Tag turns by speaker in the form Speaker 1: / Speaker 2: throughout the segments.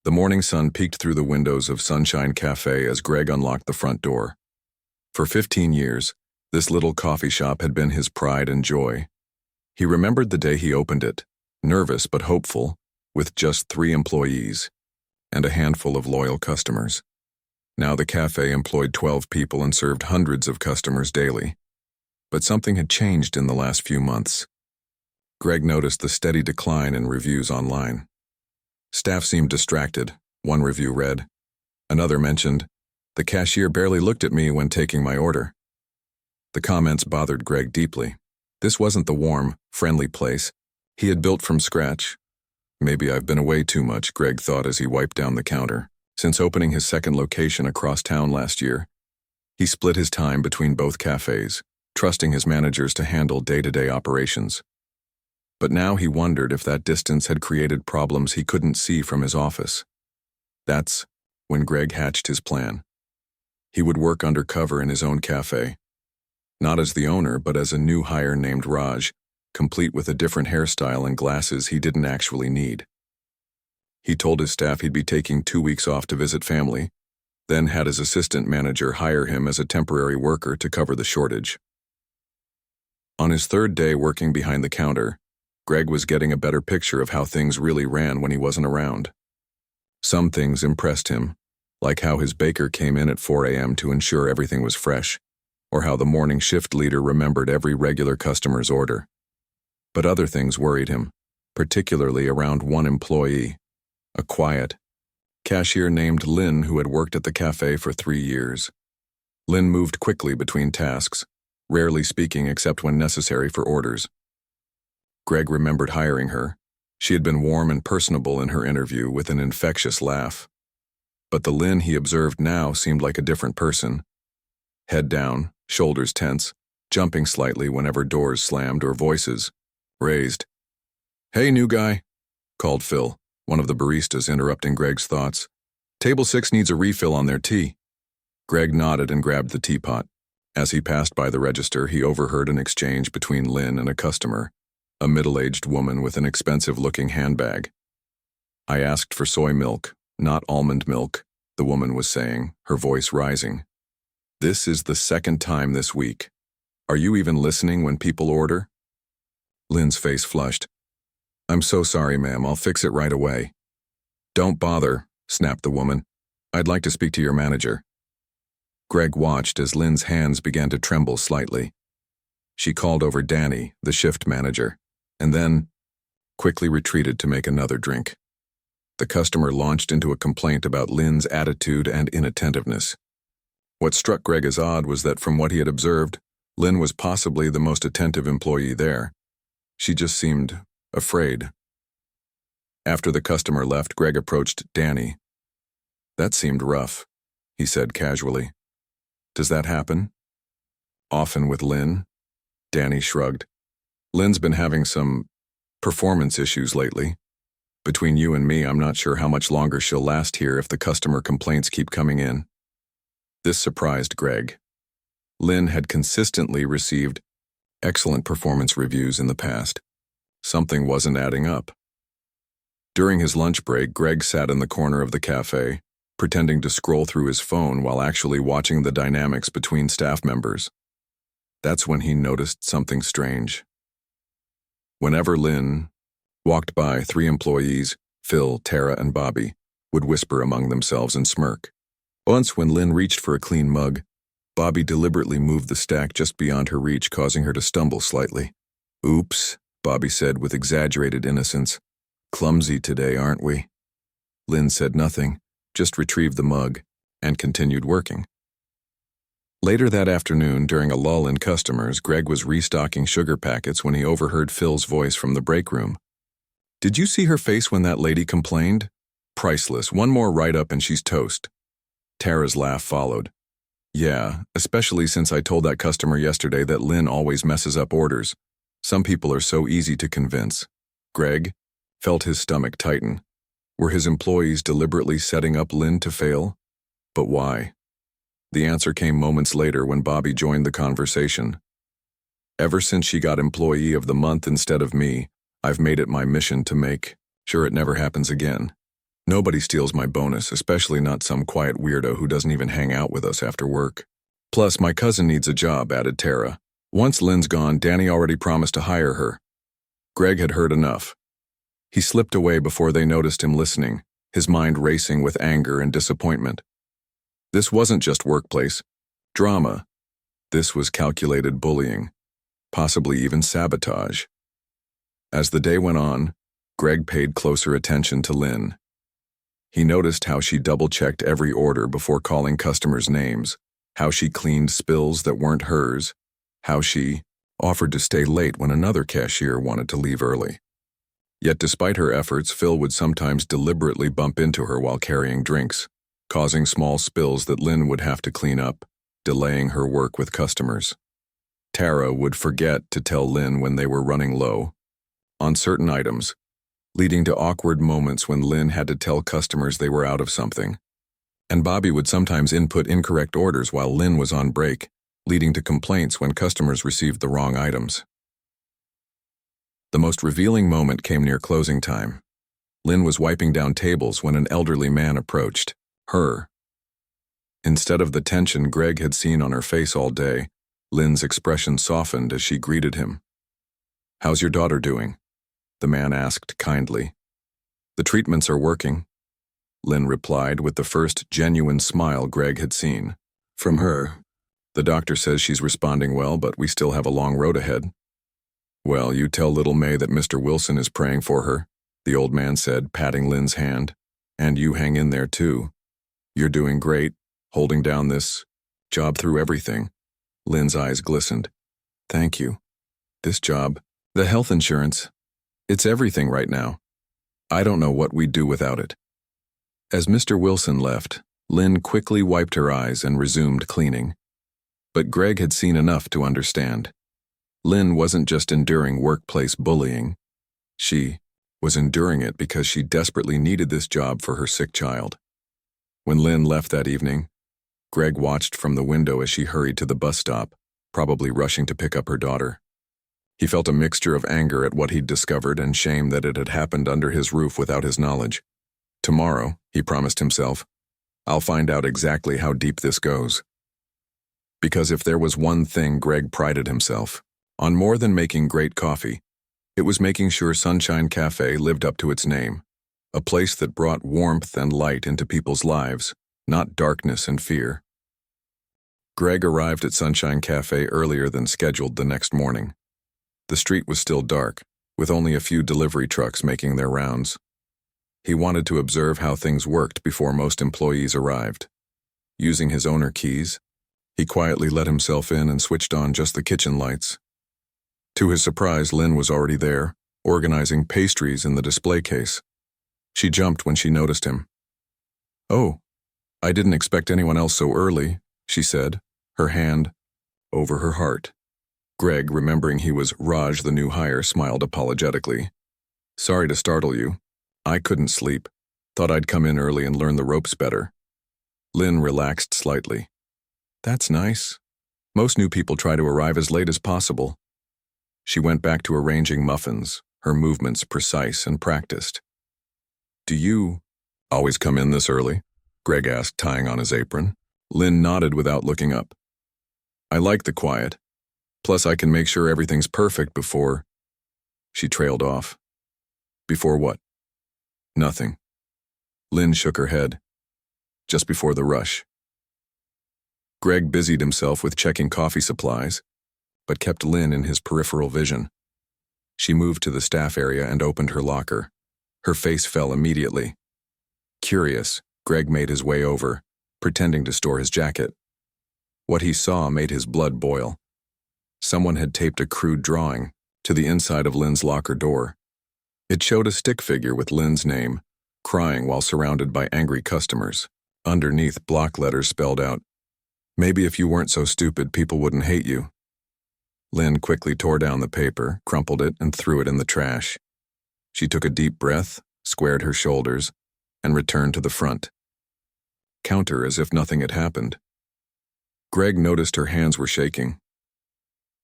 Speaker 1: The morning sun peeked through the windows of Sunshine Cafe as Greg unlocked the front door. For 15 years, this little coffee shop had been his pride and joy. He remembered the day he opened it, nervous but hopeful, with just 3 employees and a handful of loyal customers. Now the cafe employed 12 people and served hundreds of customers daily. But something had changed in the last few months. Greg noticed the steady decline in reviews online. Staff seemed distracted, one review read. Another mentioned, "The cashier barely looked at me when taking my order." The comments bothered Greg deeply. This wasn't the warm, friendly place he had built from scratch. Maybe I've been away too much, Greg thought as he wiped down the counter. Since opening his second location across town last year, he split his time between both cafes, trusting his managers to handle day-to-day operations. But now he wondered if that distance had created problems he couldn't see from his office. That's when Greg hatched his plan. He would work undercover in his own cafe. Not as the owner, but as a new hire named Raj, complete with a different hairstyle and glasses he didn't actually need. He told his staff he'd be taking 2 weeks off to visit family, then had his assistant manager hire him as a temporary worker to cover the shortage. On his 3rd day working behind the counter, Greg was getting a better picture of how things really ran when he wasn't around. Some things impressed him, like how his baker came in at 4 a.m. to ensure everything was fresh, or how the morning shift leader remembered every regular customer's order. But other things worried him, particularly around one employee, a quiet cashier named Lynn who had worked at the cafe for 3 years. Lynn moved quickly between tasks, rarely speaking except when necessary for orders. Greg remembered hiring her. She had been warm and personable in her interview with an infectious laugh. But the Lynn he observed now seemed like a different person. Head down, shoulders tense, jumping slightly whenever doors slammed or voices raised. "Hey, new guy," called Phil, one of the baristas interrupting Greg's thoughts. "Table 6 needs a refill on their tea." Greg nodded and grabbed the teapot. As he passed by the register, he overheard an exchange between Lynn and a customer, a middle-aged woman with an expensive-looking handbag. "I asked for soy milk, not almond milk," the woman was saying, her voice rising. "This is the 2nd time this week. Are you even listening when people order?" Lynn's face flushed. "I'm so sorry, ma'am. I'll fix it right away." "Don't bother," snapped the woman. "I'd like to speak to your manager." Greg watched as Lynn's hands began to tremble slightly. She called over Danny, the shift manager, and then quickly retreated to make another drink. The customer launched into a complaint about Lynn's attitude and inattentiveness. What struck Greg as odd was that from what he had observed, Lynn was possibly the most attentive employee there. She just seemed afraid. After the customer left, Greg approached Danny. "That seemed rough," he said casually. "Does that happen often with Lynn?" Danny shrugged. "Lynn's been having some performance issues lately. Between you and me, I'm not sure how much longer she'll last here if the customer complaints keep coming in." This surprised Greg. Lynn had consistently received excellent performance reviews in the past. Something wasn't adding up. During his lunch break, Greg sat in the corner of the cafe, pretending to scroll through his phone while actually watching the dynamics between staff members. That's when he noticed something strange. Whenever Lynn walked by, 3 employees, Phil, Tara, and Bobby, would whisper among themselves and smirk. Once, when Lynn reached for a clean mug, Bobby deliberately moved the stack just beyond her reach, causing her to stumble slightly. "Oops," Bobby said with exaggerated innocence. "Clumsy today, aren't we?" Lynn said nothing, just retrieved the mug, and continued working. Later that afternoon, during a lull in customers, Greg was restocking sugar packets when he overheard Phil's voice from the break room. "Did you see her face when that lady complained? Priceless. One more write-up and she's toast." Tara's laugh followed. "Yeah, especially since I told that customer yesterday that Lynn always messes up orders. Some people are so easy to convince." Greg felt his stomach tighten. Were his employees deliberately setting up Lynn to fail? But why? The answer came moments later when Bobby joined the conversation. "Ever since she got Employee of the Month instead of me, I've made it my mission to make sure it never happens again." Nobody steals my bonus, especially not some quiet weirdo who doesn't even hang out with us after work. Plus, my cousin needs a job, added Tara. Once Lynn's gone, Danny already promised to hire her. Greg had heard enough. He slipped away before they noticed him listening, his mind racing with anger and disappointment. This wasn't just workplace drama. This was calculated bullying, possibly even sabotage. As the day went on, Greg paid closer attention to Lynn. He noticed how she double-checked every order before calling customers' names, how she cleaned spills that weren't hers, how she offered to stay late when another cashier wanted to leave early. Yet despite her efforts, Phil would sometimes deliberately bump into her while carrying drinks, causing small spills that Lynn would have to clean up, delaying her work with customers. Tara would forget to tell Lynn when they were running low on certain items, leading to awkward moments when Lynn had to tell customers they were out of something. And Bobby would sometimes input incorrect orders while Lynn was on break, leading to complaints when customers received the wrong items. The most revealing moment came near closing time. Lynn was wiping down tables when an elderly man approached her. Instead of the tension Greg had seen on her face all day, Lynn's expression softened as she greeted him. "How's your daughter doing?" the man asked kindly. "The treatments are working," Lynn replied with the first genuine smile Greg had seen from her. "The doctor says she's responding well, but we still have a long road ahead." "Well, you tell little May that Mr. Wilson is praying for her," the old man said, patting Lynn's hand. "And you hang in there too. You're doing great, holding down this job through everything." Lynn's eyes glistened. "Thank you. This job, the health insurance, it's everything right now. I don't know what we'd do without it." As Mr. Wilson left, Lynn quickly wiped her eyes and resumed cleaning. But Greg had seen enough to understand. Lynn wasn't just enduring workplace bullying. She was enduring it because she desperately needed this job for her sick child. When Lynn left that evening, Greg watched from the window as she hurried to the bus stop, probably rushing to pick up her daughter. He felt a mixture of anger at what he'd discovered and shame that it had happened under his roof without his knowledge. Tomorrow, he promised himself, I'll find out exactly how deep this goes. Because if there was one thing Greg prided himself on more than making great coffee, it was making sure Sunshine Cafe lived up to its name, a place that brought warmth and light into people's lives, not darkness and fear. Greg arrived at Sunshine Cafe earlier than scheduled the next morning. The street was still dark, with only a few delivery trucks making their rounds. He wanted to observe how things worked before most employees arrived. Using his owner keys, he quietly let himself in and switched on just the kitchen lights. To his surprise, Lynn was already there, organizing pastries in the display case. She jumped when she noticed him. "Oh, I didn't expect anyone else so early," she said, her hand over her heart. Greg, remembering he was Raj, the new hire, smiled apologetically. "Sorry to startle you. I couldn't sleep. Thought I'd come in early and learn the ropes better." Lynn relaxed slightly. "That's nice. Most new people try to arrive as late as possible." She went back to arranging muffins, her movements precise and practiced. "Do you always come in this early?" Greg asked, tying on his apron. Lynn nodded without looking up. "I like the quiet. Plus, I can make sure everything's perfect before—" She trailed off. "Before what?" "Nothing." Lynn shook her head. "Just before the rush." Greg busied himself with checking coffee supplies, but kept Lynn in his peripheral vision. She moved to the staff area and opened her locker. Her face fell immediately. Curious, Greg made his way over, pretending to store his jacket. What he saw made his blood boil. Someone had taped a crude drawing to the inside of Lynn's locker door. It showed a stick figure with Lynn's name, crying while surrounded by angry customers. Underneath, block letters spelled out, "Maybe if you weren't so stupid, people wouldn't hate you." Lynn quickly tore down the paper, crumpled it, and threw it in the trash. She took a deep breath, squared her shoulders, and returned to the front. Counter as if nothing had happened. Greg noticed her hands were shaking.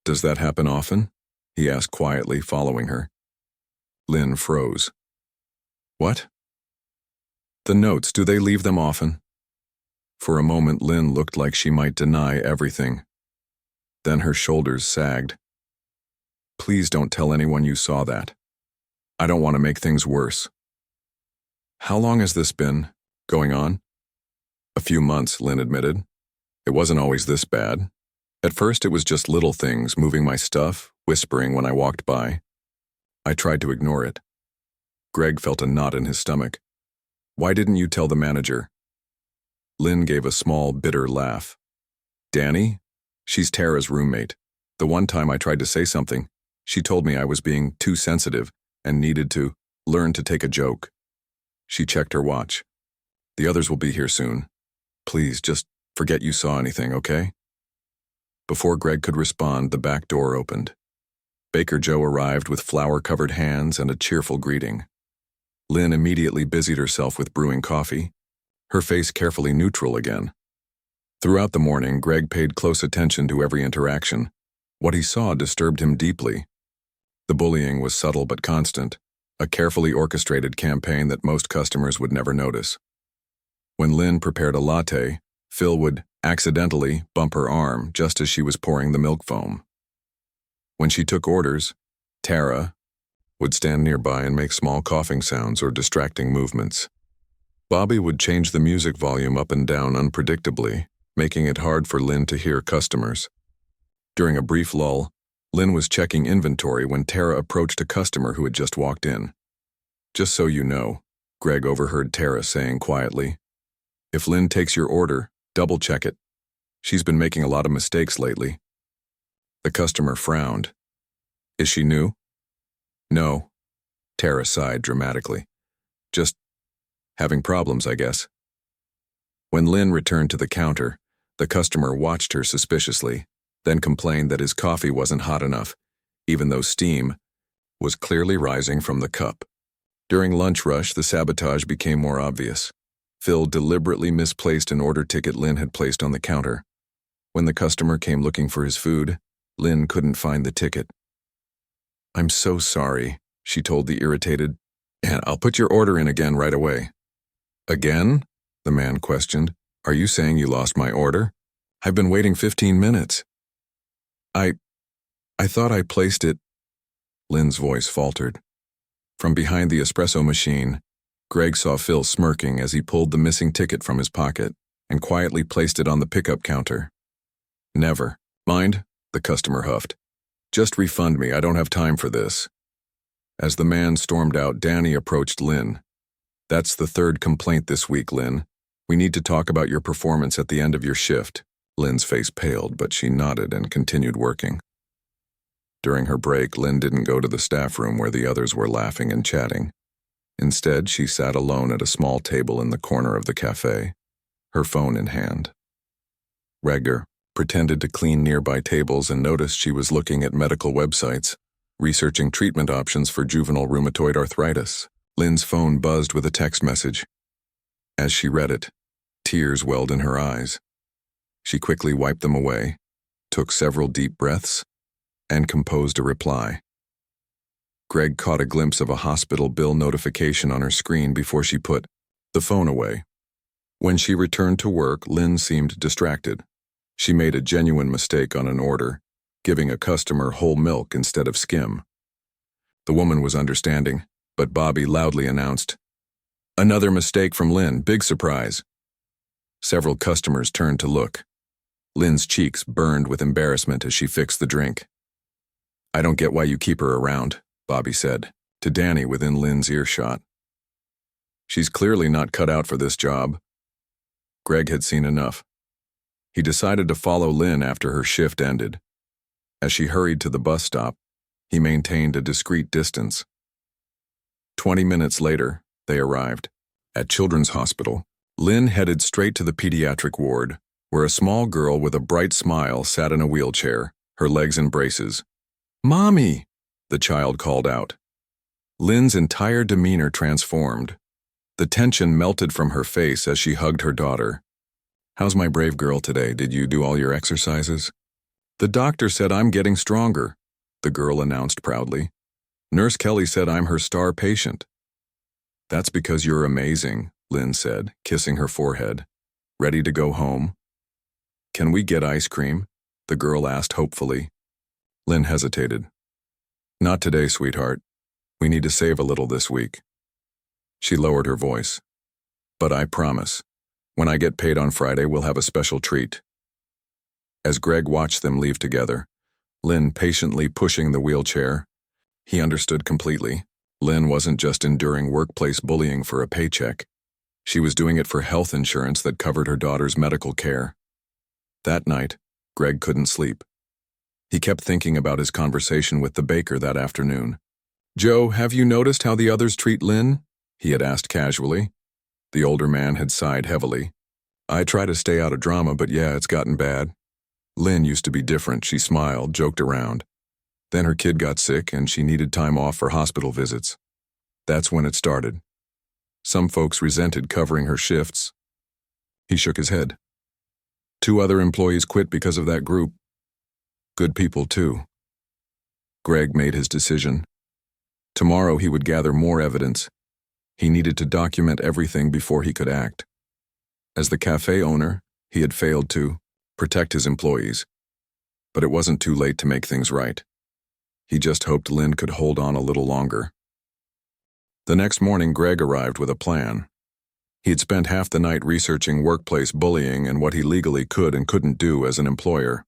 Speaker 1: "Does that happen often?" he asked quietly, following her. Lynn froze. "What?" The notes, do they leave them often? For a moment, Lynn looked like she might deny everything. Then her shoulders sagged. Please don't tell anyone you saw that. I don't want to make things worse. How long has this been going on? A few months, Lynn admitted. It wasn't always this bad. At first, it was just little things, moving my stuff, whispering when I walked by. I tried to ignore it. Greg felt a knot in his stomach. Why didn't you tell the manager? Lynn gave a small, bitter laugh. Danny? She's Tara's roommate. The one time I tried to say something, she told me I was being too sensitive and needed to learn to take a joke. She checked her watch. The others will be here soon. Please, just forget you saw anything, okay? Before Greg could respond, the back door opened. Baker Joe arrived with flour-covered hands and a cheerful greeting. Lynn immediately busied herself with brewing coffee, her face carefully neutral again. Throughout the morning, Greg paid close attention to every interaction. What he saw disturbed him deeply. The bullying was subtle but constant, a carefully orchestrated campaign that most customers would never notice. When Lynn prepared a latte, Phil would accidentally bump her arm just as she was pouring the milk foam. When she took orders, Tara would stand nearby and make small coughing sounds or distracting movements. Bobby would change the music volume up and down unpredictably, making it hard for Lynn to hear customers. During a brief lull, Lynn was checking inventory when Tara approached a customer who had just walked in. Just so you know, Greg overheard Tara saying quietly, if Lynn takes your order, double-check it. She's been making a lot of mistakes lately. The customer frowned. Is she new? No. Tara sighed dramatically. Just having problems, I guess. When Lynn returned to the counter, the customer watched her suspiciously, then complained that his coffee wasn't hot enough, even though steam was clearly rising from the cup. During lunch rush, the sabotage became more obvious. Phil deliberately misplaced an order ticket Lynn had placed on the counter. When the customer came looking for his food, Lynn couldn't find the ticket. I'm so sorry, she told the irritated, and I'll put your order in again right away. Again? The man questioned. Are you saying you lost my order? I've been waiting 15 minutes. I thought I placed it. Lynn's voice faltered. From behind the espresso machine, Greg saw Phil smirking as he pulled the missing ticket from his pocket and quietly placed it on the pickup counter. Never mind, the customer huffed. Just refund me, I don't have time for this. As the man stormed out, Danny approached Lynn. That's the third complaint this week, Lynn. We need to talk about your performance at the end of your shift. Lynn's face paled, but she nodded and continued working. During her break, Lynn didn't go to the staff room where the others were laughing and chatting. Instead, she sat alone at a small table in the corner of the cafe, her phone in hand. Regger pretended to clean nearby tables and noticed she was looking at medical websites, researching treatment options for juvenile rheumatoid arthritis. Lynn's phone buzzed with a text message. As she read it, tears welled in her eyes. She quickly wiped them away, took several deep breaths, and composed a reply. Greg caught a glimpse of a hospital bill notification on her screen before she put the phone away. When she returned to work, Lynn seemed distracted. She made a genuine mistake on an order, giving a customer whole milk instead of skim. The woman was understanding, but Bobby loudly announced, Another mistake from Lynn, big surprise. Several customers turned to look. Lynn's cheeks burned with embarrassment as she fixed the drink. I don't get why you keep her around, Bobby said, to Danny within Lynn's earshot. She's clearly not cut out for this job. Greg had seen enough. He decided to follow Lynn after her shift ended. As she hurried to the bus stop, he maintained a discreet distance. 20 minutes later, they arrived. At Children's Hospital, Lynn headed straight to the pediatric ward, where a small girl with a bright smile sat in a wheelchair, her legs in braces. Mommy! The child called out. Lynn's entire demeanor transformed. The tension melted from her face as she hugged her daughter. How's my brave girl today? Did you do all your exercises? The doctor said I'm getting stronger, the girl announced proudly. Nurse Kelly said I'm her star patient. That's because you're amazing, Lynn said, kissing her forehead. Ready to go home? Can we get ice cream? The girl asked hopefully. Lynn hesitated. Not today, sweetheart. We need to save a little this week. She lowered her voice. But I promise, when I get paid on Friday, we'll have a special treat. As Greg watched them leave together, Lynn patiently pushing the wheelchair, he understood completely. Lynn wasn't just enduring workplace bullying for a paycheck. She was doing it for health insurance that covered her daughter's medical care. That night, Greg couldn't sleep. He kept thinking about his conversation with the baker that afternoon. Joe, have you noticed how the others treat Lynn? He had asked casually. The older man had sighed heavily. I try to stay out of drama, but yeah, it's gotten bad. Lynn used to be different, she smiled, joked around. Then her kid got sick and she needed time off for hospital visits. That's when it started. Some folks resented covering her shifts. He shook his head. 2 other employees quit because of that group. Good people, too. Greg made his decision. Tomorrow he would gather more evidence. He needed to document everything before he could act. As the cafe owner, he had failed to protect his employees. But it wasn't too late to make things right. He just hoped Lynn could hold on a little longer. The next morning, Greg arrived with a plan. He had spent half the night researching workplace bullying and what he legally could and couldn't do as an employer.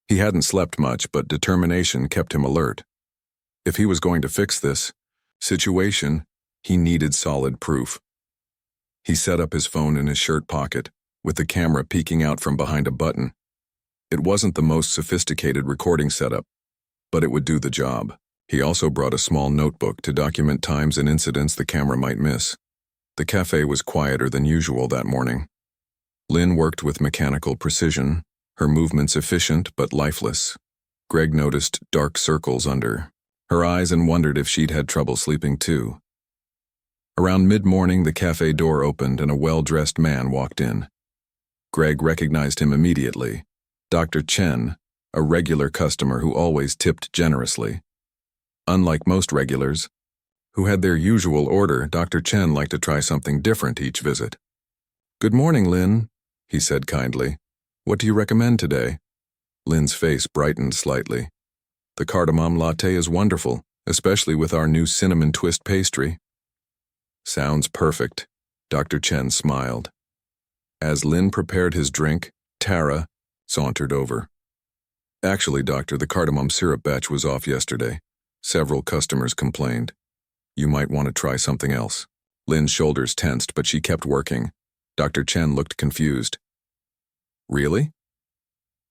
Speaker 1: He hadn't slept much, but determination kept him alert. If he was going to fix this situation, he needed solid proof. He set up his phone in his shirt pocket, with the camera peeking out from behind a button. It wasn't the most sophisticated recording setup, but it would do the job. He also brought a small notebook to document times and incidents the camera might miss. The cafe was quieter than usual that morning. Lynn worked with mechanical precision, her movements efficient but lifeless. Greg noticed dark circles under her eyes and wondered if she'd had trouble sleeping too. Around mid-morning, the cafe door opened and a well-dressed man walked in. Greg recognized him immediately. Dr. Chen, a regular customer who always tipped generously. Unlike most regulars, who had their usual order, Dr. Chen liked to try something different each visit. Good morning, Lynn, he said kindly. What do you recommend today? Lynn's face brightened slightly. The cardamom latte is wonderful, especially with our new cinnamon twist pastry. Sounds perfect, Dr. Chen smiled. As Lynn prepared his drink, Tara sauntered over. Actually, doctor, the cardamom syrup batch was off yesterday. Several customers complained. You might want to try something else. Lynn's shoulders tensed, but she kept working. Dr. Chen looked confused. Really?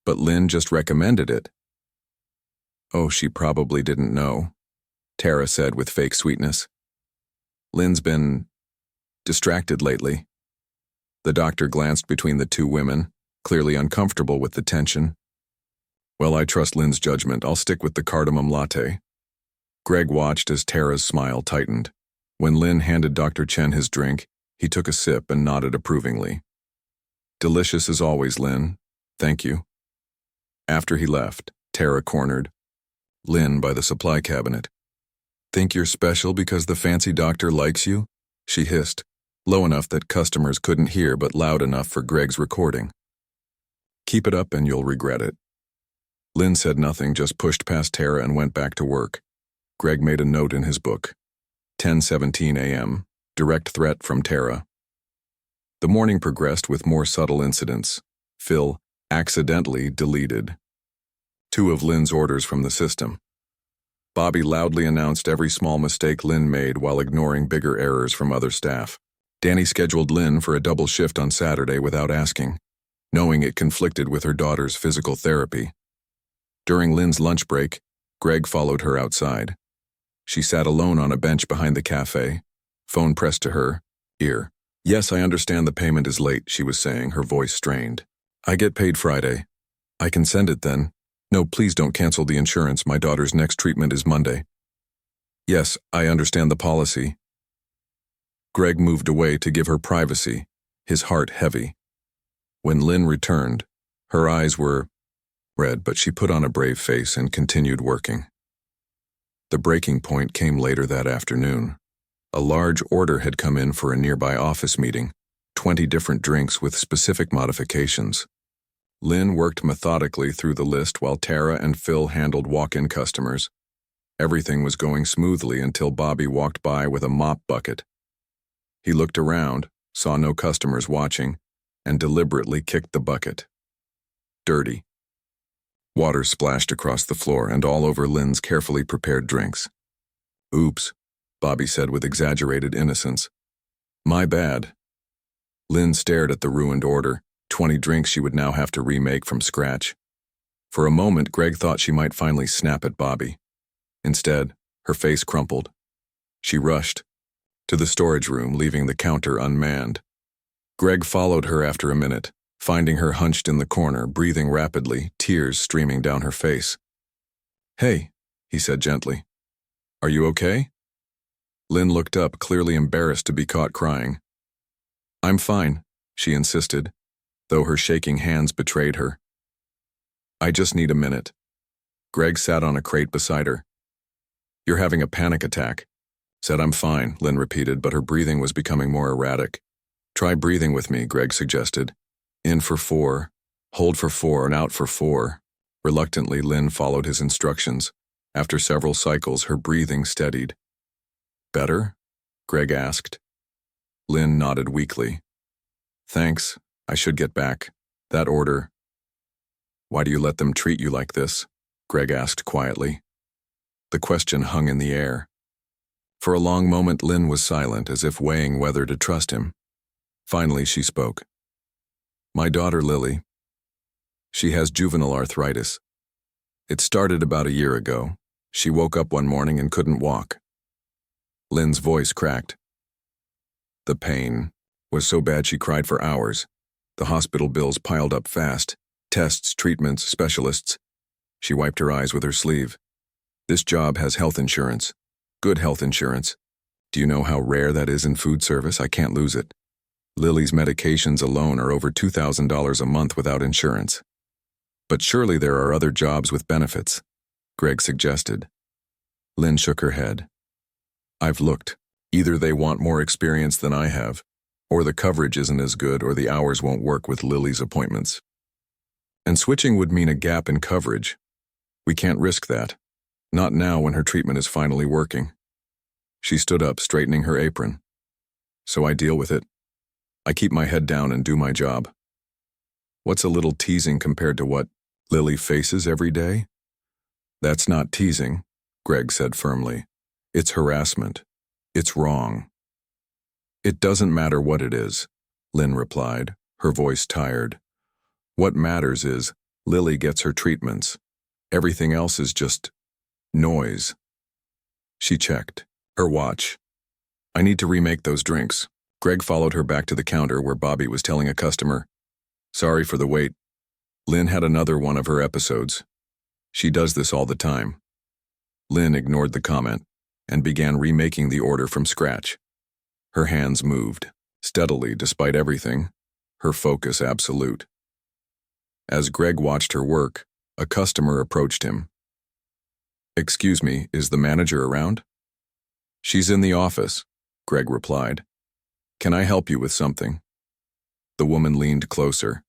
Speaker 1: But Lynn just recommended it. Oh, she probably didn't know, Tara said with fake sweetness. Lynn's been distracted lately. The doctor glanced between the 2 women, clearly uncomfortable with the tension. Well, I trust Lynn's judgment. I'll stick with the cardamom latte. Greg watched as Tara's smile tightened. When Lynn handed Dr. Chen his drink, he took a sip and nodded approvingly. Delicious as always, Lynn. Thank you. After he left, Tara cornered Lynn by the supply cabinet. Think you're special because the fancy doctor likes you? She hissed, low enough that customers couldn't hear but loud enough for Greg's recording. Keep it up and you'll regret it. Lynn said nothing, just pushed past Tara and went back to work. Greg made a note in his book. 10:17 a.m., direct threat from Tara. The morning progressed with more subtle incidents. Phil accidentally deleted 2 of Lynn's orders from the system. Bobby loudly announced every small mistake Lynn made while ignoring bigger errors from other staff. Danny scheduled Lynn for a double shift on Saturday without asking, knowing it conflicted with her daughter's physical therapy. During Lynn's lunch break, Greg followed her outside. She sat alone on a bench behind the cafe, phone pressed to her ear. Yes, I understand the payment is late, she was saying, her voice strained. I get paid Friday. I can send it then. No, please don't cancel the insurance. My daughter's next treatment is Monday. Yes, I understand the policy. Greg moved away to give her privacy, his heart heavy. When Lynn returned, her eyes were red, but she put on a brave face and continued working. The breaking point came later that afternoon. A large order had come in for a nearby office meeting, 20 different drinks with specific modifications. Lynn worked methodically through the list while Tara and Phil handled walk-in customers. Everything was going smoothly until Bobby walked by with a mop bucket. He looked around, saw no customers watching, and deliberately kicked the bucket. Dirty. Water splashed across the floor and all over Lynn's carefully prepared drinks. "Oops," Bobby said with exaggerated innocence. "My bad." Lynn stared at the ruined order, 20 drinks she would now have to remake from scratch. For a moment, Greg thought she might finally snap at Bobby. Instead, her face crumpled. She rushed to the storage room, leaving the counter unmanned. Greg followed her after a minute, finding her hunched in the corner, breathing rapidly, tears streaming down her face. "Hey," he said gently. "Are you okay?" Lynn looked up, clearly embarrassed to be caught crying. "I'm fine," she insisted, though her shaking hands betrayed her. "I just need a minute." Greg sat on a crate beside her. "You're having a panic attack." Said, "I'm fine," Lynn repeated, but her breathing was becoming more erratic. "Try breathing with me," Greg suggested. "In for 4, hold for 4, and out for 4. Reluctantly, Lynn followed his instructions. After several cycles, her breathing steadied. "Better?" Greg asked. Lynn nodded weakly. "Thanks, I should get back. That order." "Why do you let them treat you like this?" Greg asked quietly. The question hung in the air. For a long moment, Lynn was silent, as if weighing whether to trust him. Finally, she spoke. "My daughter, Lily. She has juvenile arthritis. It started about a year ago. She woke up one morning and couldn't walk." Lynn's voice cracked. "The pain was so bad she cried for hours. The hospital bills piled up fast. Tests, treatments, specialists." She wiped her eyes with her sleeve. "This job has health insurance. Good health insurance. Do you know how rare that is in food service? I can't lose it. Lily's medications alone are over $2,000 a month without insurance." "But surely there are other jobs with benefits," Greg suggested. Lynn shook her head. "I've looked. Either they want more experience than I have, or the coverage isn't as good, or the hours won't work with Lily's appointments. And switching would mean a gap in coverage. We can't risk that. Not now when her treatment is finally working." She stood up, straightening her apron. "So I deal with it. I keep my head down and do my job. What's a little teasing compared to what Lily faces every day?" "That's not teasing," Greg said firmly. "It's harassment. It's wrong." "It doesn't matter what it is," Lynn replied, her voice tired. "What matters is Lily gets her treatments. Everything else is just noise." She checked her watch. "I need to remake those drinks." Greg followed her back to the counter where Bobby was telling a customer, "Sorry for the wait. Lynn had another one of her episodes. She does this all the time." Lynn ignored the comment and began remaking the order from scratch. Her hands moved, steadily despite everything, her focus absolute. As Greg watched her work, a customer approached him. "Excuse me, is the manager around?" "She's in the office," Greg replied. "Can I help you with something?" The woman leaned closer.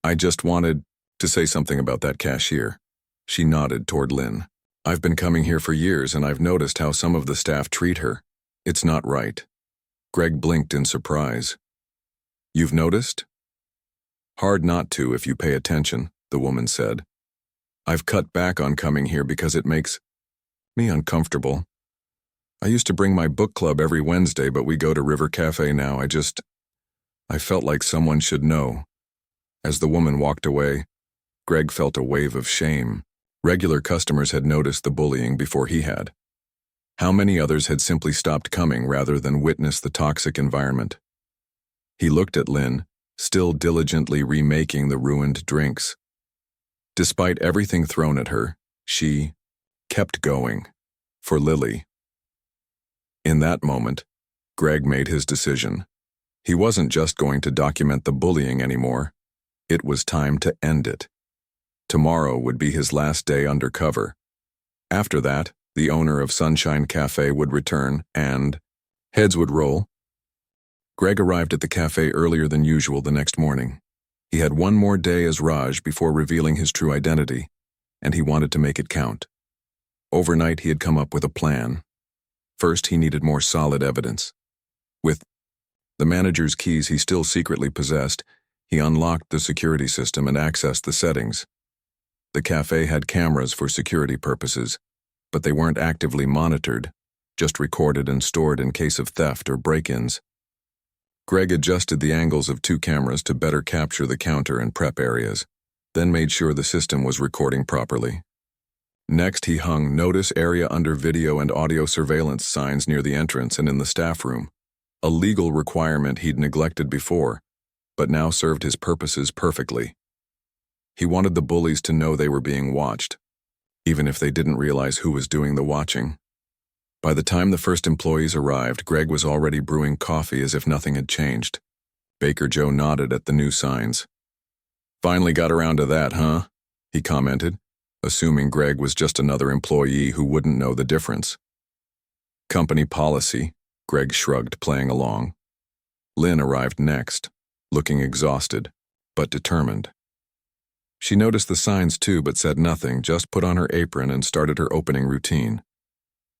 Speaker 1: "I just wanted to say something about that cashier." She nodded toward Lynn. "I've been coming here for years and I've noticed how some of the staff treat her. It's not right." Greg blinked in surprise. "You've noticed?" "Hard not to if you pay attention," the woman said. "I've cut back on coming here because it makes me uncomfortable. I used to bring my book club every Wednesday, but we go to River Cafe now. I felt like someone should know." As the woman walked away, Greg felt a wave of shame. Regular customers had noticed the bullying before he had. How many others had simply stopped coming rather than witness the toxic environment? He looked at Lynn, still diligently remaking the ruined drinks. Despite everything thrown at her, she kept going. For Lily. In that moment, Greg made his decision. He wasn't just going to document the bullying anymore. It was time to end it. Tomorrow would be his last day undercover. After that, the owner of Sunshine Cafe would return and Heads would roll. Greg arrived at the cafe earlier than usual the next morning. He had one more day as Raj before revealing his true identity, and he wanted to make it count. Overnight, he had come up with a plan. First, he needed more solid evidence. With the manager's keys he still secretly possessed, he unlocked the security system and accessed the settings. The cafe had cameras for security purposes, but they weren't actively monitored, just recorded and stored in case of theft or break-ins. Greg adjusted the angles of 2 cameras to better capture the counter and prep areas, then made sure the system was recording properly. Next, he hung "Notice Area Under Video and Audio Surveillance" signs near the entrance and in the staff room, a legal requirement he'd neglected before, but now served his purposes perfectly. He wanted the bullies to know they were being watched, even if they didn't realize who was doing the watching. By the time the first employees arrived, Greg was already brewing coffee as if nothing had changed. Baker Joe nodded at the new signs. "Finally got around to that, huh?" he commented, assuming Greg was just another employee who wouldn't know the difference. "Company policy," Greg shrugged, playing along. Lynn arrived next, looking exhausted, but determined. She noticed the signs too, but said nothing, just put on her apron and started her opening routine.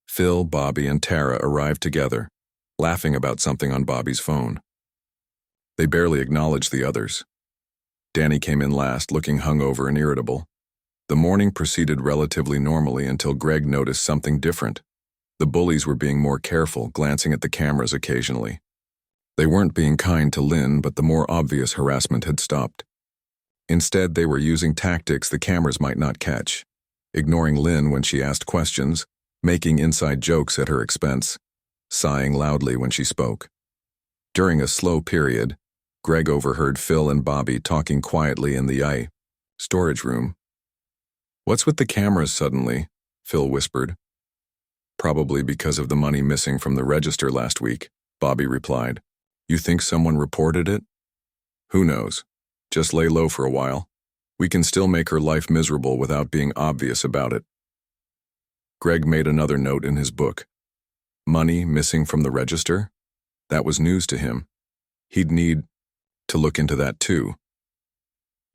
Speaker 1: Phil, Bobby, and Tara arrived together, laughing about something on Bobby's phone. They barely acknowledged the others. Danny came in last, looking hungover and irritable. The morning proceeded relatively normally until Greg noticed something different. The bullies were being more careful, glancing at the cameras occasionally. They weren't being kind to Lynn, but the more obvious harassment had stopped. Instead, they were using tactics the cameras might not catch, ignoring Lynn when she asked questions, making inside jokes at her expense, sighing loudly when she spoke. During a slow period, Greg overheard Phil and Bobby talking quietly in the storage room. "What's with the cameras suddenly?" Phil whispered. "Probably because of the money missing from the register last week," Bobby replied. "You think someone reported it?" "Who knows? Just lay low for a while. We can still make her life miserable without being obvious about it." Greg made another note in his book. Money missing from the register? That was news to him. He'd need to look into that too.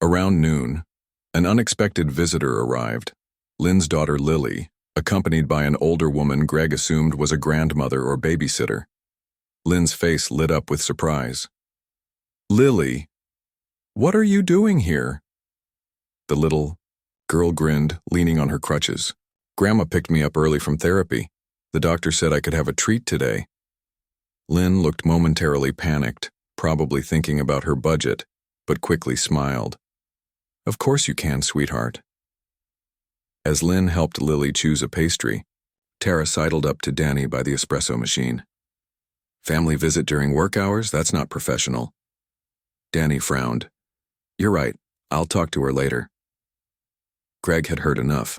Speaker 1: Around noon, an unexpected visitor arrived. Lynn's daughter Lily, accompanied by an older woman Greg assumed was a grandmother or babysitter. Lynn's face lit up with surprise. "Lily, what are you doing here?" The little girl grinned, leaning on her crutches. "Grandma picked me up early from therapy. The doctor said I could have a treat today." Lynn looked momentarily panicked, probably thinking about her budget, but quickly smiled. "Of course you can, sweetheart." As Lynn helped Lily choose a pastry, Tara sidled up to Danny by the espresso machine. "Family visit during work hours? That's not professional." Danny frowned. "You're right. I'll talk to her later." Greg had heard enough.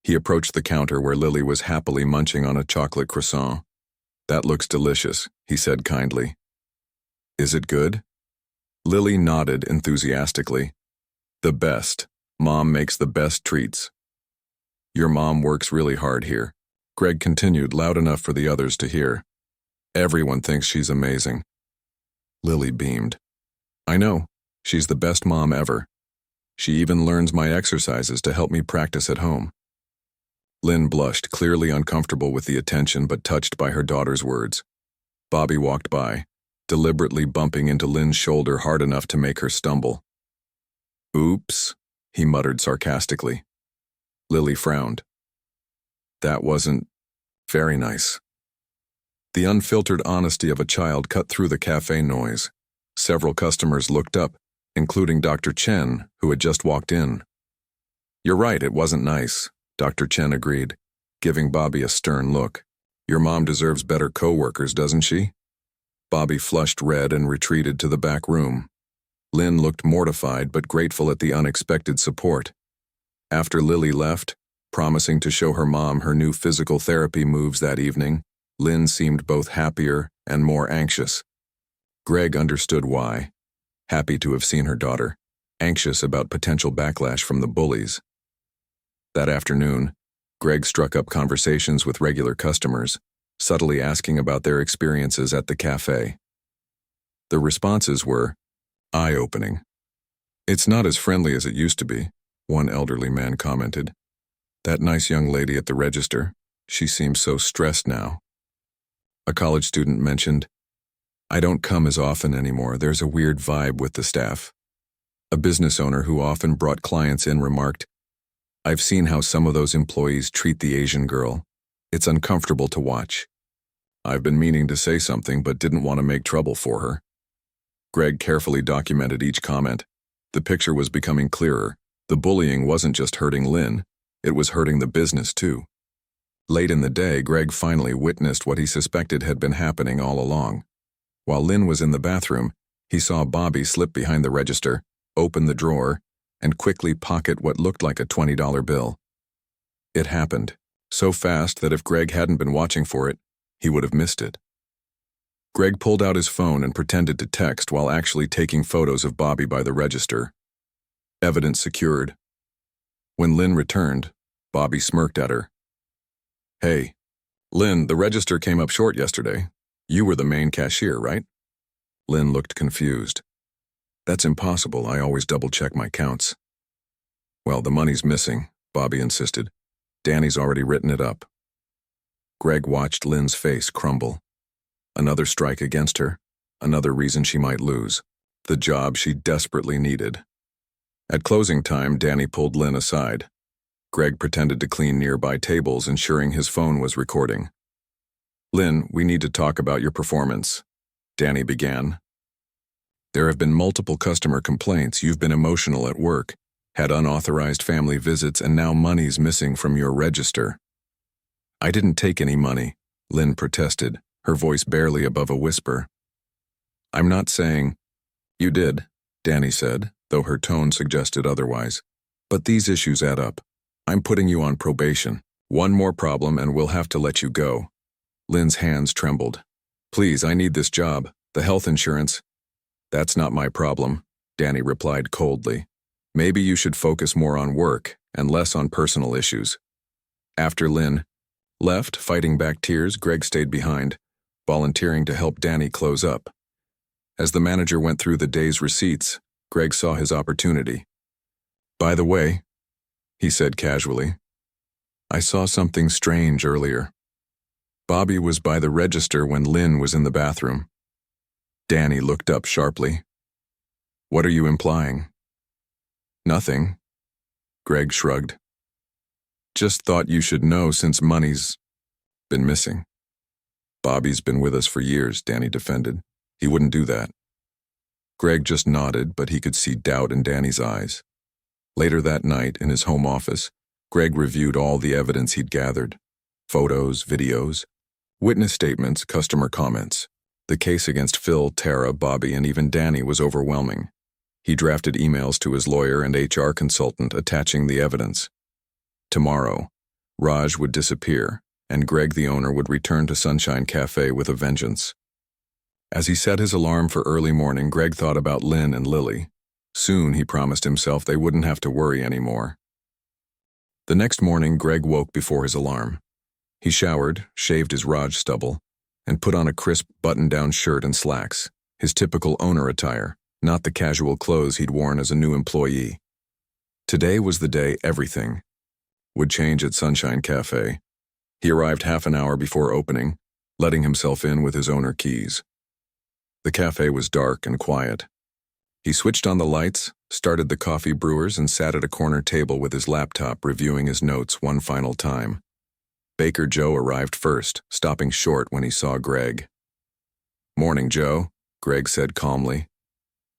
Speaker 1: He approached the counter where Lily was happily munching on a chocolate croissant. "That looks delicious," he said kindly. "Is it good?" Lily nodded enthusiastically. "The best. Mom makes the best treats." "Your mom works really hard here," Greg continued, loud enough for the others to hear. "Everyone thinks she's amazing." Lily beamed. "I know. She's the best mom ever. She even learns my exercises to help me practice at home." Lynn blushed, clearly uncomfortable with the attention but touched by her daughter's words. Bobby walked by, deliberately bumping into Lynn's shoulder hard enough to make her stumble. "Oops," he muttered sarcastically. Lily frowned. "That wasn't very nice." The unfiltered honesty of a child cut through the cafe noise. Several customers looked up, including Dr. Chen, who had just walked in. "You're right, it wasn't nice," Dr. Chen agreed, giving Bobby a stern look. "Your mom deserves better co-workers, doesn't she?" Bobby flushed red and retreated to the back room. Lynn looked mortified but grateful at the unexpected support. After Lily left, promising to show her mom her new physical therapy moves that evening, Lynn seemed both happier and more anxious. Greg understood why. Happy to have seen her daughter, anxious about potential backlash from the bullies. That afternoon, Greg struck up conversations with regular customers, subtly asking about their experiences at the cafe. The responses were eye-opening. "It's not as friendly as it used to be," one elderly man commented. "That nice young lady at the register, she seems so stressed now." A college student mentioned, "I don't come as often anymore. There's a weird vibe with the staff." A business owner who often brought clients in remarked, "I've seen how some of those employees treat the Asian girl. It's uncomfortable to watch. I've been meaning to say something but didn't want to make trouble for her." Greg carefully documented each comment. The picture was becoming clearer. The bullying wasn't just hurting Lynn, it was hurting the business too. Late in the day, Greg finally witnessed what he suspected had been happening all along. While Lynn was in the bathroom, he saw Bobby slip behind the register, open the drawer, and quickly pocket what looked like a $20 bill. It happened so fast that if Greg hadn't been watching for it, he would have missed it. Greg pulled out his phone and pretended to text while actually taking photos of Bobby by the register. Evidence secured. When Lynn returned, Bobby smirked at her. "Hey, Lynn, the register came up short yesterday. You were the main cashier, right?" Lynn looked confused. "That's impossible. I always double-check my counts." "Well, the money's missing," Bobby insisted. "Danny's already written it up." Greg watched Lynn's face crumble. Another strike against her, another reason she might lose, the job she desperately needed. At closing time, Danny pulled Lynn aside. Greg pretended to clean nearby tables, ensuring his phone was recording. "Lynn, we need to talk about your performance," Danny began. "There have been multiple customer complaints. You've been emotional at work, had unauthorized family visits, and now money's missing from your register." "I didn't take any money," Lynn protested, her voice barely above a whisper. "I'm not saying—" "You did," Danny said, though her tone suggested otherwise. "But these issues add up. I'm putting you on probation. One more problem and we'll have to let you go." Lynn's hands trembled. "Please, I need this job. The health insurance—" "That's not my problem," Danny replied coldly. "Maybe you should focus more on work and less on personal issues." After Lynn left, fighting back tears, Greg stayed behind, volunteering to help Danny close up. As the manager went through the day's receipts, Greg saw his opportunity. "By the way," he said casually, "I saw something strange earlier. Bobby was by the register when Lynn was in the bathroom." Danny looked up sharply. "What are you implying?" "Nothing," Greg shrugged. "Just thought you should know since money's been missing." "Bobby's been with us for years," Danny defended. "He wouldn't do that." Greg just nodded, but he could see doubt in Danny's eyes. Later that night, in his home office, Greg reviewed all the evidence he'd gathered. Photos, videos, witness statements, customer comments. The case against Phil, Tara, Bobby, and even Danny was overwhelming. He drafted emails to his lawyer and HR consultant attaching the evidence. Tomorrow, Raj would disappear, and Greg, the owner, would return to Sunshine Cafe with a vengeance. As he set his alarm for early morning, Greg thought about Lynn and Lily. Soon, he promised himself, they wouldn't have to worry anymore. The next morning, Greg woke before his alarm. He showered, shaved his Raj stubble, and put on a crisp button-down shirt and slacks, his typical owner attire, not the casual clothes he'd worn as a new employee. Today was the day everything would change at Sunshine Cafe. He arrived half an hour before opening, letting himself in with his owner keys. The cafe was dark and quiet. He switched on the lights, started the coffee brewers, and sat at a corner table with his laptop reviewing his notes one final time. Baker Joe arrived first, stopping short when he saw Greg. "Morning, Joe," Greg said calmly.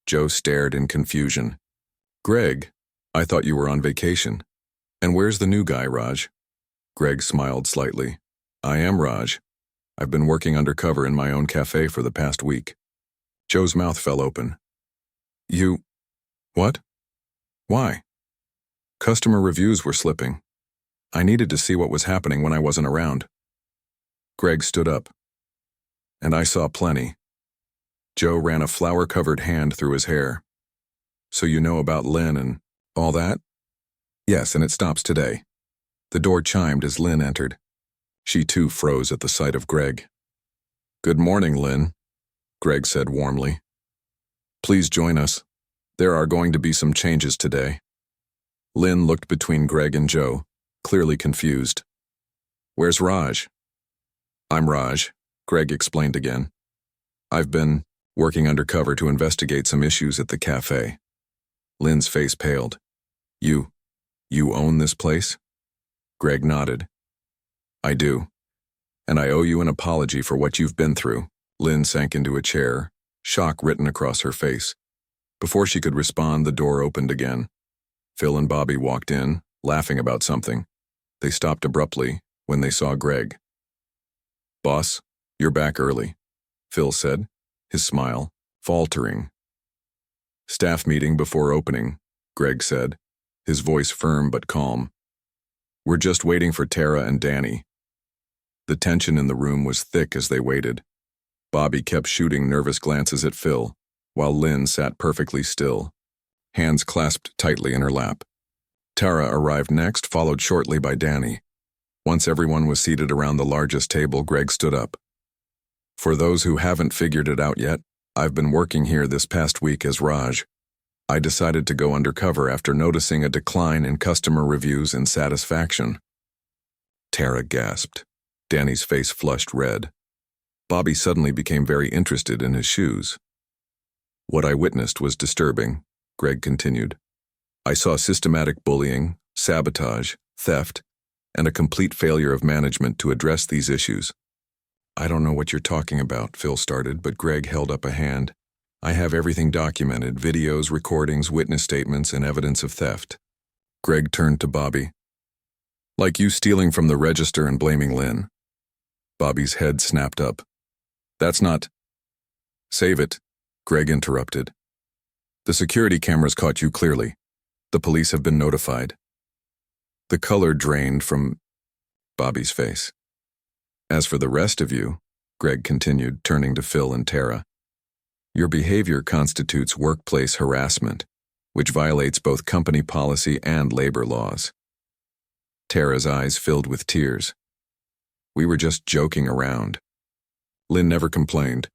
Speaker 1: Joe stared in confusion. "Greg, I thought you were on vacation. And where's the new guy, Raj?" Greg smiled slightly. "I am Raj. I've been working undercover in my own cafe for the past week." Joe's mouth fell open. "You... what? Why?" "Customer reviews were slipping. I needed to see what was happening when I wasn't around." Greg stood up. "And I saw plenty." Joe ran a flour-covered hand through his hair. "So you know about Lynn and all that?" "Yes, and it stops today." The door chimed as Lynn entered. She too froze at the sight of Greg. "Good morning, Lynn," Greg said warmly. "Please join us. There are going to be some changes today." Lynn looked between Greg and Joe, clearly confused. "Where's Raj?" "I'm Raj," Greg explained again. "I've been working undercover to investigate some issues at the cafe." Lynn's face paled. You own this place?" Greg nodded. "I do. And I owe you an apology for what you've been through." Lynn sank into a chair, shock written across her face. Before she could respond, the door opened again. Phil and Bobby walked in, laughing about something. They stopped abruptly when they saw Greg. "Boss, you're back early," Phil said, his smile faltering. "Staff meeting before opening," Greg said, his voice firm but calm. "We're just waiting for Tara and Danny." The tension in the room was thick as they waited. Bobby kept shooting nervous glances at Phil, while Lynn sat perfectly still, hands clasped tightly in her lap. Tara arrived next, followed shortly by Danny. Once everyone was seated around the largest table, Greg stood up. "For those who haven't figured it out yet, I've been working here this past week as Raj. I decided to go undercover after noticing a decline in customer reviews and satisfaction." Tara gasped. Danny's face flushed red. Bobby suddenly became very interested in his shoes. "What I witnessed was disturbing," Greg continued. "I saw systematic bullying, sabotage, theft, and a complete failure of management to address these issues." "I don't know what you're talking about," Phil started, but Greg held up a hand. "I have everything documented, videos, recordings, witness statements, and evidence of theft." Greg turned to Bobby. "Like you stealing from the register and blaming Lynn." Bobby's head snapped up. "That's not—" "Save it," Greg interrupted. "The security cameras caught you clearly. The police have been notified." The color drained from Bobby's face. "As for the rest of you," Greg continued, turning to Phil and Tara, "your behavior constitutes workplace harassment, which violates both company policy and labor laws." Tara's eyes filled with tears. "We were just joking around. Lynn never complained."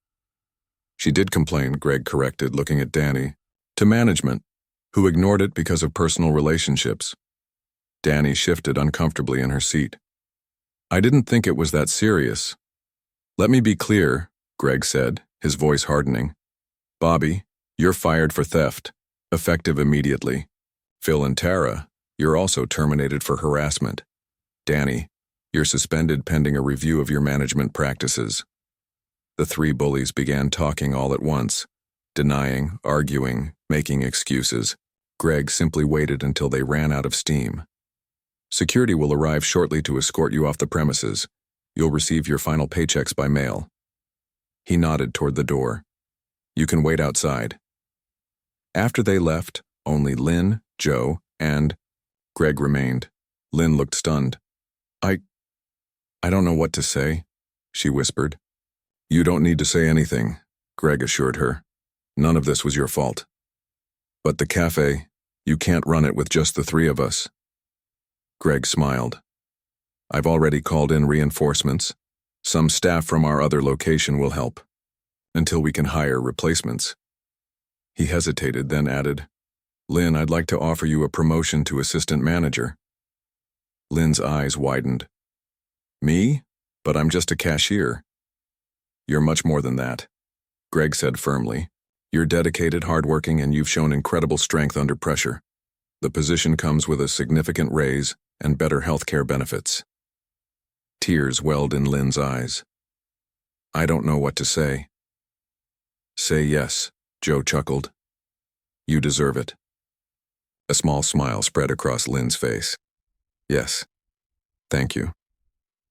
Speaker 1: "She did complain," Greg corrected, looking at Danny. "To management, who ignored it because of personal relationships." Danny shifted uncomfortably in her seat. "I didn't think it was that serious." "Let me be clear," Greg said, his voice hardening. "Bobby, you're fired for theft, effective immediately. Phil and Tara, you're also terminated for harassment. Danny, you're suspended pending a review of your management practices." The three bullies began talking all at once, denying, arguing, making excuses. Greg simply waited until they ran out of steam. "Security will arrive shortly to escort you off the premises. You'll receive your final paychecks by mail." He nodded toward the door. "You can wait outside." After they left, only Lynn, Joe, and Greg remained. Lynn looked stunned. I don't know what to say," she whispered. "You don't need to say anything," Greg assured her. "None of this was your fault. But the cafe, you can't run it with just the three of us." Greg smiled. "I've already called in reinforcements. Some staff from our other location will help, until we can hire replacements." He hesitated, then added, "Lynn, I'd like to offer you a promotion to assistant manager." Lynn's eyes widened. "Me? But I'm just a cashier." "You're much more than that," Greg said firmly. "You're dedicated, hardworking, and you've shown incredible strength under pressure. The position comes with a significant raise and better healthcare benefits." Tears welled in Lynn's eyes. "I don't know what to say." "Say yes," Joe chuckled. "You deserve it." A small smile spread across Lynn's face. "Yes. Thank you."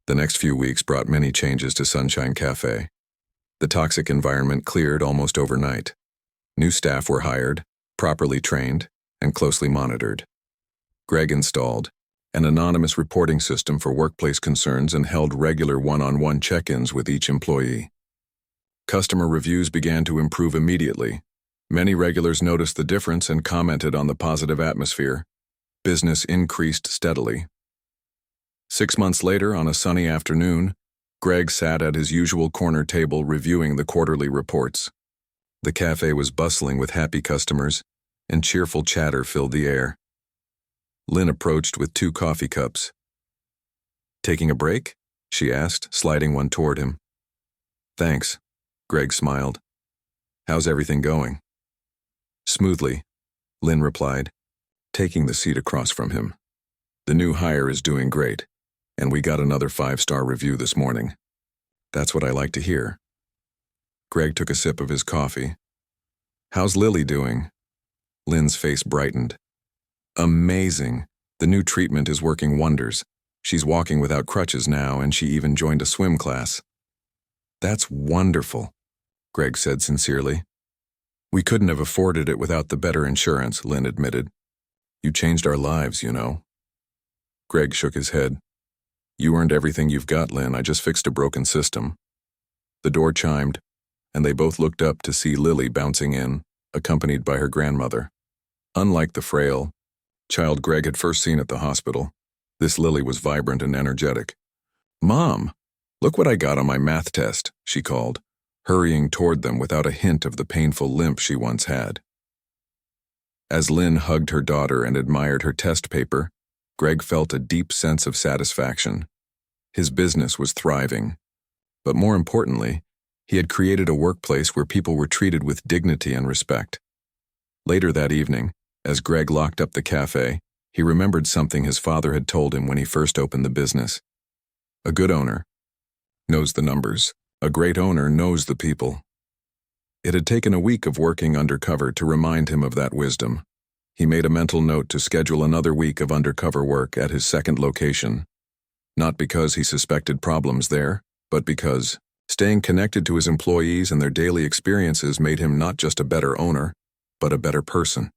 Speaker 1: The next few weeks brought many changes to Sunshine Cafe. The toxic environment cleared almost overnight. New staff were hired, properly trained, and closely monitored. Greg installed an anonymous reporting system for workplace concerns and held regular one-on-one check-ins with each employee. Customer reviews began to improve immediately. Many regulars noticed the difference and commented on the positive atmosphere. Business increased steadily. 6 months later, on a sunny afternoon, Greg sat at his usual corner table reviewing the quarterly reports. The cafe was bustling with happy customers, and cheerful chatter filled the air. Lynn approached with 2 coffee cups. "Taking a break?" she asked, sliding one toward him. "Thanks," Greg smiled. "How's everything going?" "Smoothly," Lynn replied, taking the seat across from him. "The new hire is doing great, and we got another 5-star review this morning." "That's what I like to hear." Greg took a sip of his coffee. "How's Lily doing?" Lynn's face brightened. "Amazing. The new treatment is working wonders. She's walking without crutches now, and she even joined a swim class." "That's wonderful," Greg said sincerely. "We couldn't have afforded it without the better insurance," Lynn admitted. "You changed our lives, you know." Greg shook his head. "You earned everything you've got, Lynn. I just fixed a broken system." The door chimed, and they both looked up to see Lily bouncing in, accompanied by her grandmother. Unlike the frail child Greg had first seen at the hospital, this Lily was vibrant and energetic. "Mom, look what I got on my math test," she called, hurrying toward them without a hint of the painful limp she once had. As Lynn hugged her daughter and admired her test paper, Greg felt a deep sense of satisfaction. His business was thriving. But more importantly, he had created a workplace where people were treated with dignity and respect. Later that evening, as Greg locked up the cafe, he remembered something his father had told him when he first opened the business. "A good owner knows the numbers. A great owner knows the people." It had taken a week of working undercover to remind him of that wisdom. He made a mental note to schedule another week of undercover work at his second location. Not because he suspected problems there, but because staying connected to his employees and their daily experiences made him not just a better owner, but a better person.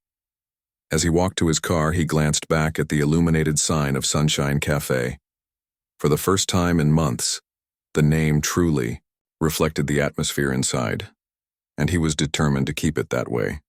Speaker 1: As he walked to his car, he glanced back at the illuminated sign of Sunshine Cafe. For the first time in months, the name truly reflected the atmosphere inside, and he was determined to keep it that way.